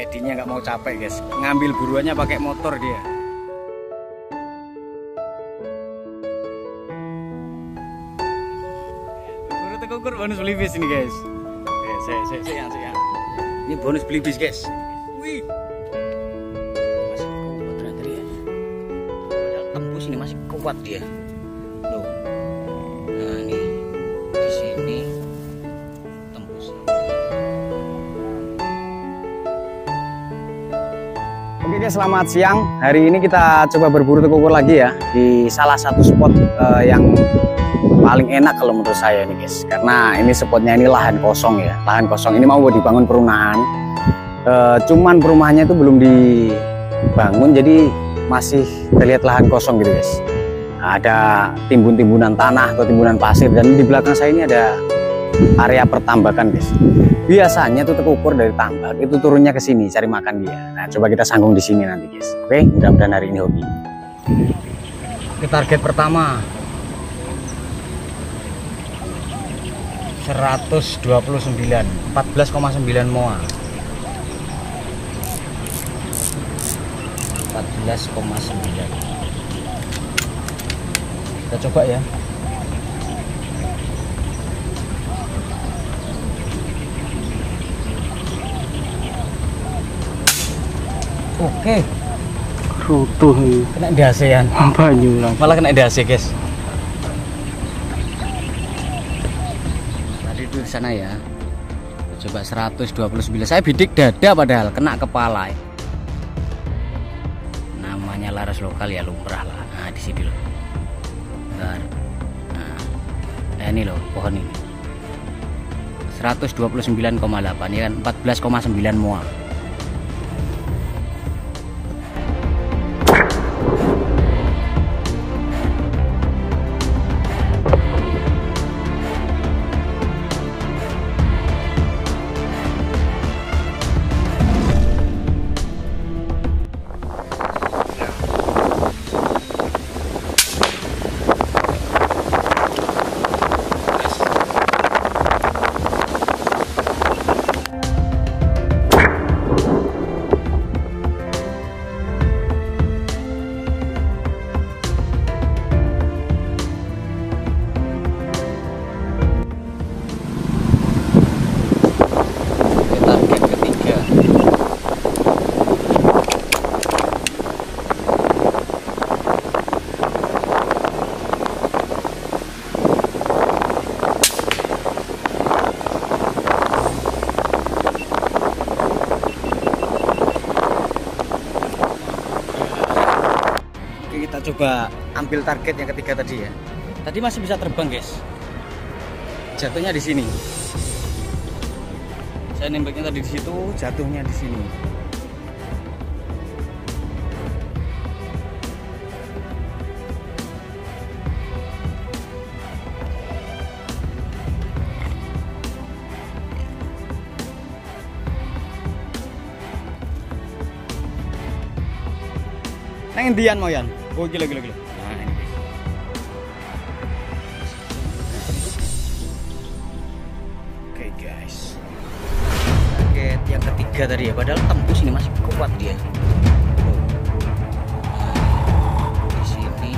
Kedinya nggak mau capek guys, ngambil buruannya pakai motor dia. Buru tekukur bonus belibis ini guys. Saya. Ini bonus belibis guys. Wih, masih kuat ternyata dia. Padahal tembus ini masih kuat dia. Loh, nah ini di sini tembus. Oke guys, selamat siang. Hari ini kita coba berburu tekukur lagi ya di salah satu spot yang paling enak kalau menurut saya nih guys. Karena ini spotnya ini lahan kosong ya. Lahan kosong ini mau dibangun perumahan. Cuman perumahannya itu belum dibangun, jadi masih terlihat lahan kosong gitu guys. Ada timbun-timbunan tanah atau timbunan pasir, dan di belakang saya ini ada area pertambakan guys. Biasanya tuh tekukur dari tambak itu turunnya ke sini cari makan dia. Nah, coba kita sanggung di sini nanti guys. Oke, mudah-mudahan hari ini hobi. Oke, target pertama 129, 14,9 moa. 14,9. Kita coba ya. Oke, rutuh kena dasean. banyu lah, Malah kena dase guys. Tadi itu di sana ya. Coba 129. Saya bidik dada padahal kena kepala. Namanya laras lokal ya, lumrah lah. Nah, di sini loh. Bentar. Nah, ini loh pohon ini. 129,8 ya kan, 14,9 moa. Kita coba ambil target yang ketiga tadi ya. Tadi masih bisa terbang guys. Jatuhnya di sini. Saya nembaknya tadi di situ, jatuhnya di sini. Nang Indian mau Yan. Oh gila. Nah ini guys. Oke guys. Target yang ketiga tadi ya, padahal tembus ini masih kuat dia. Di sini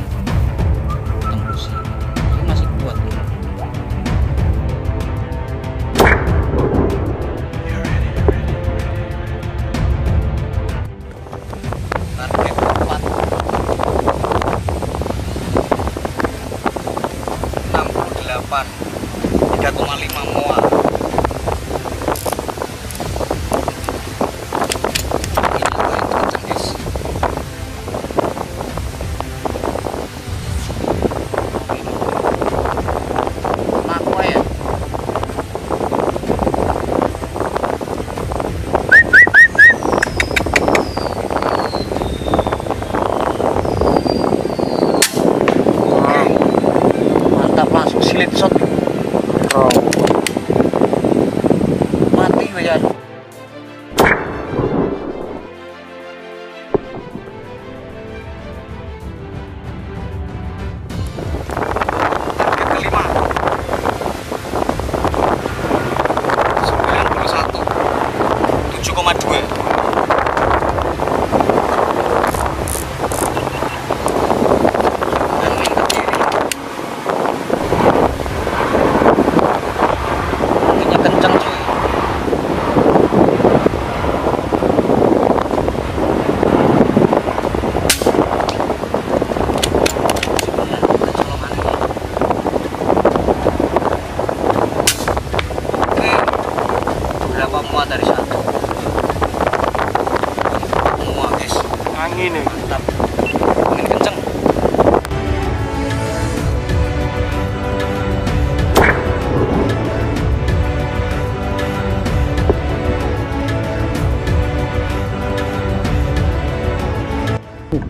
tembus ini masih kuat ya. Target 3,5 moa. Mantap, langsung silit shot. Mati ya. Kelima 91 7,2.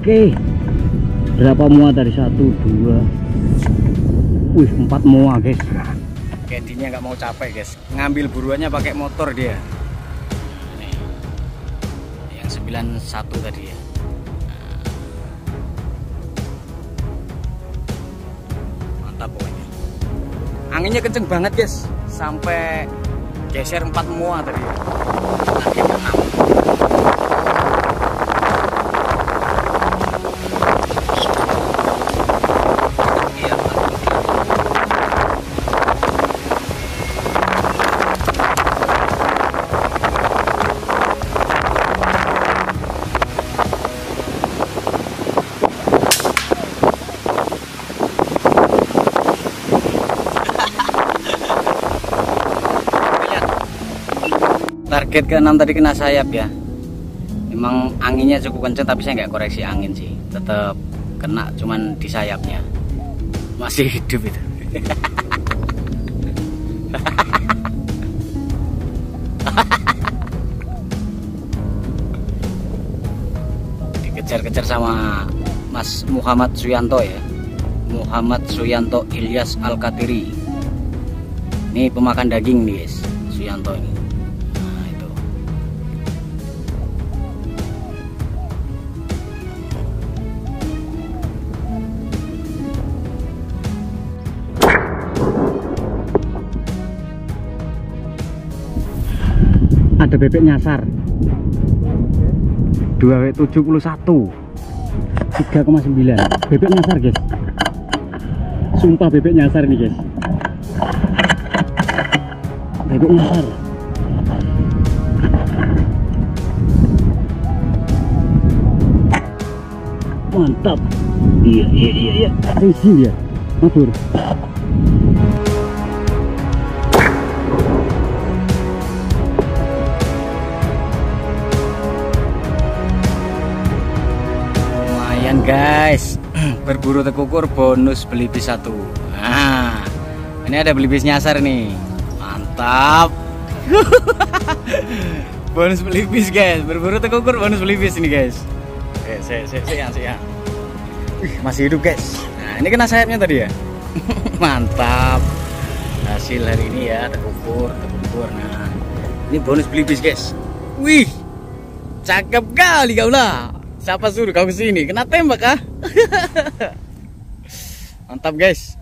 Oke. Berapa muat tadi? 1, 2. Wih, 4 muat guys. Candy-nya nggak mau capek guys, ngambil buruannya pakai motor dia. Nih, yang 91 tadi ya. Mantap pokoknya. Anginnya kenceng banget guys, sampai geser 4 muat tadi. Target 6. Target ke-6 tadi kena sayap ya. Memang anginnya cukup kenceng, tapi saya nggak koreksi angin sih, tetap kena, cuman di sayapnya masih hidup itu. Dikejar-kejar sama Mas Muhammad Suyanto ya, Muhammad Suyanto Ilyas Al-Katiri. Ini pemakan daging nih guys, Suyanto ini. Ada bebek nyasar 2W71 3,9. Bebek nyasar guys, sumpah bebek nyasar nih guys, bebek nyasar. Mantap. Iya racing dia, mabur. Guys, berburu tekukur bonus belibis 1. Nah, ini ada belibis nyasar nih, mantap. Bonus belibis guys, berburu tekukur bonus belibis ini guys. Saya. Masih hidup guys. Nah, ini kena sayapnya tadi ya. Mantap. Hasil hari ini ya, tekukur. Nah, ini bonus belibis guys. Wih, cakep kali kau lah. Siapa suruh kau kesini? Kena tembak kah? Mantap guys.